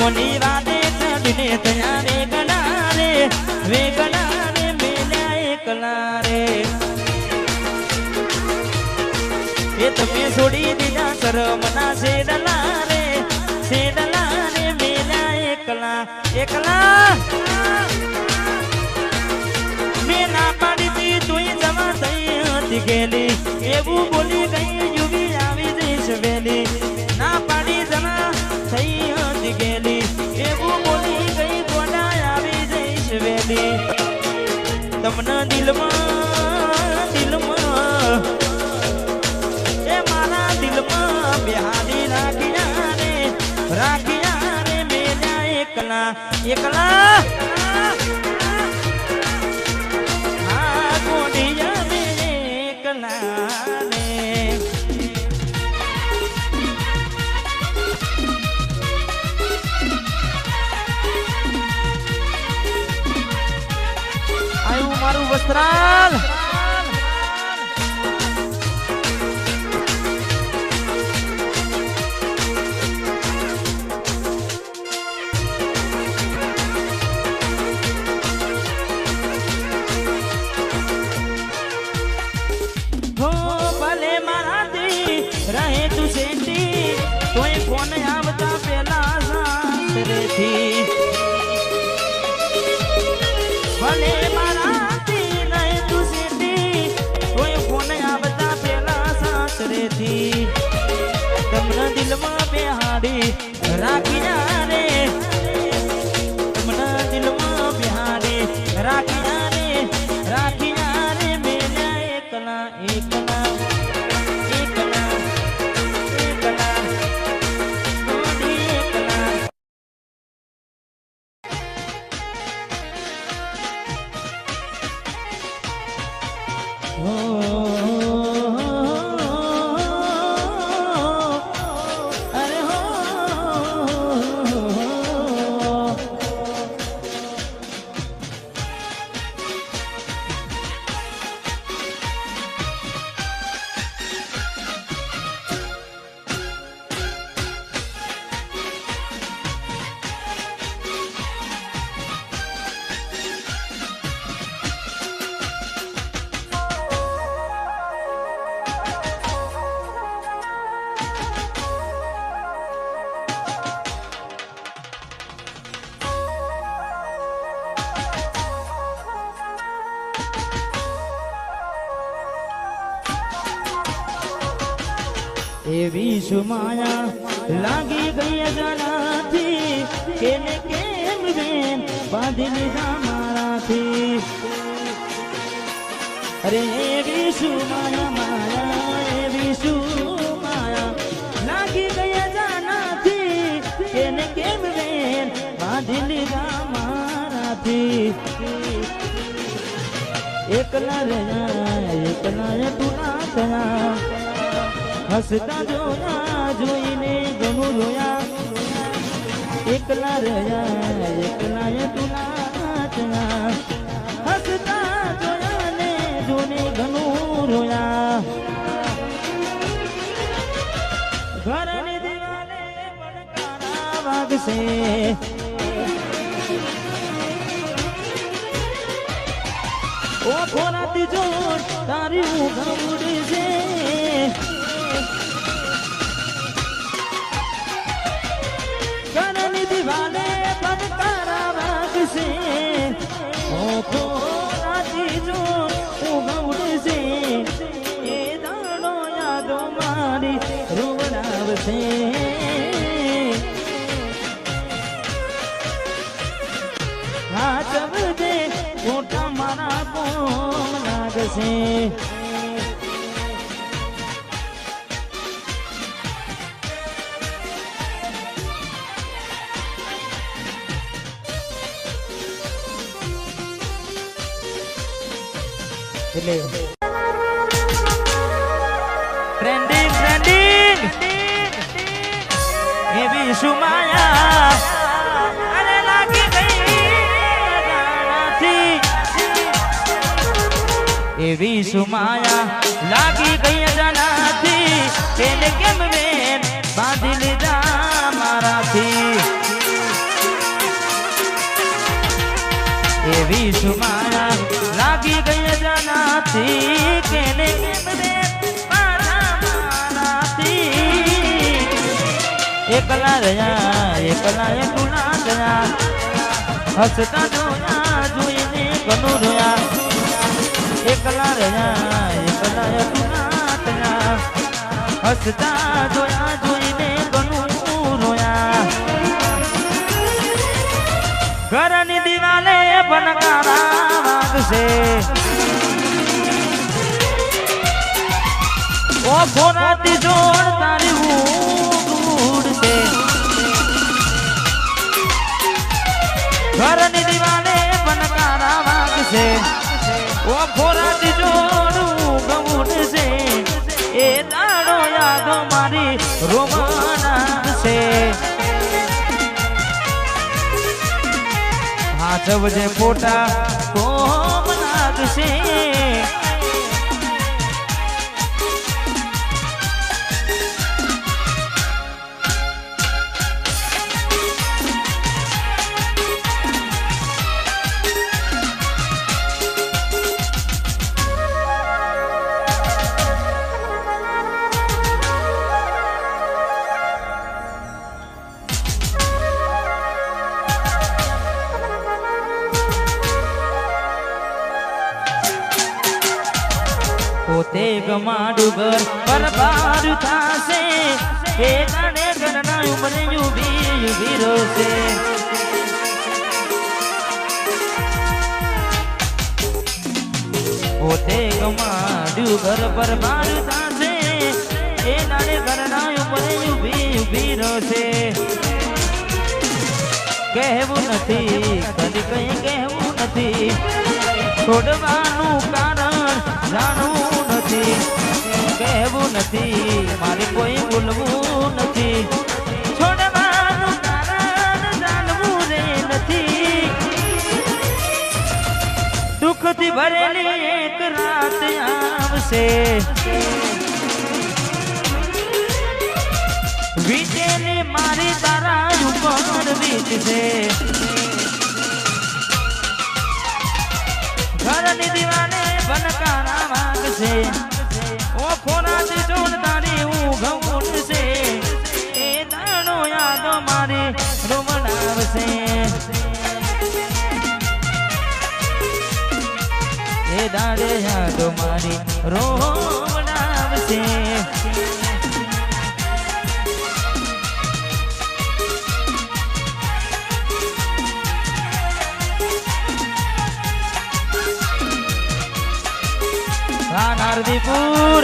કોની વાતે ચડીને ત્યાં વેગના રે મેલ્યા એકલા રે એ તમે છોડી દીધા શરમના શેડલા રે મેલ્યા એકલા મેં ના પાડી દી તુંય જવા થઈ હતી ગેલી એવું બોલી ગઈ યુવી આવી જઈશ વેલી ના પાડી જવા થઈ હતી ગેલી એવું બોલી ગઈ ગોડા આવી જઈશ વેલી તમને દિલમાં એ મારા દિલમાં બિહારી રાખ્યા રે મેલ્યા એકલા હા ગોડિયા રે એકલા રે આયું મારું વસ્ત્રાલ રહે તું સેટી તોય ફોન આવતા પેલા સાસરેથી ભલે મારાથી રહે તું સેટી તોય ફોન આવતા પેલા સાસરેથી તમને દિલમાં બેહાડી રાખ્યા રે તમને દિલમાં બેહાડી રાખ્યા રે મેલ્યા એકલા એવી સુમાયા લાગી ગઈ અજાણાથી કેને કેમ બેન બાંધી લીધા મારાથી અરે એવી સુમાયા લાગી ગઈ અજાણાથી કેને કેમ બેન બાંધી લીધા મારાથી એકલા રહ્યા તું ના થયા હસતા જોયા જોઈને ઘણું રોયા એકલા રહ્યા તું નાચના હસતા જોયા ને જોઈને ઘણું રોયા ઘરની દિવાલે પડકારા વાગશે ઓ ખોરાતી જોર તારી ઊંઘ ઉડશે દિવાલે પડકારા વાગશે ઓખો રાતી જો ઉગવડશે એ દાડો યાદો મારી રોવડાવશે હાચવજે મોટા મારા કોણ લાગશે ટ્રેન્ડિંગ એવી સુમાયા અરે લાગી ગઈ એવી સુમાયા લાગી ગઈ અજાણાથી તેને કેમ બેન બાંધી લીધા મારાથી એવી સુમાયા લાગી ગઈ જાનાથી કેને કેમ રે મારાથી એકલા રહ્યા એકલા એકલા ગયા હસતા જોયા જોઈને કનું રોયા એકલા રહ્યા એકલા એકલા ગયા હસતા જોયા જોઈને કનું રોયા ઘરની દિવાલે બનકારા વાગશે ઓ ખોરાતી જોડ તારી ઉડશે ઘરની દિવાલે બનકારા વાગશે ઓ ખોરાતી જોડ ઉડશે એ દાડો યાદો મારી રોમાનાશે હાથવજે ફોટા કોમ લાગશે પોતે ગમાડું ઘર બરબાદ થાશે એ ગાને ઘરના ઉમરે યુવી રોશે પોતે ગમાડું ઘર બરબાદ થાશે એ ગાને ઘરના ઉમરે યુવી રોશે કહેવું નથી કદી કઈ કહેવું નથી છોડવાનું કારણ જાણવું નથી કહેવું નથી મારે કોઈ બોલવું નથી છોડવાનું કારણ જાણવું રે નથી દુઃખથી ભરેલી એક રાત આવશે વીતેલી મારી તારા ઉપર વીતશે ઘરની દિવાલે બનકારા વાગશે ઓ ખોરાતી જોડ તારી ઊંઘ ઉડશે એ દાડો યાદો મારી રોમણાવશે એ દાડે યાદો મારી રોમણાવશે નારદીપુર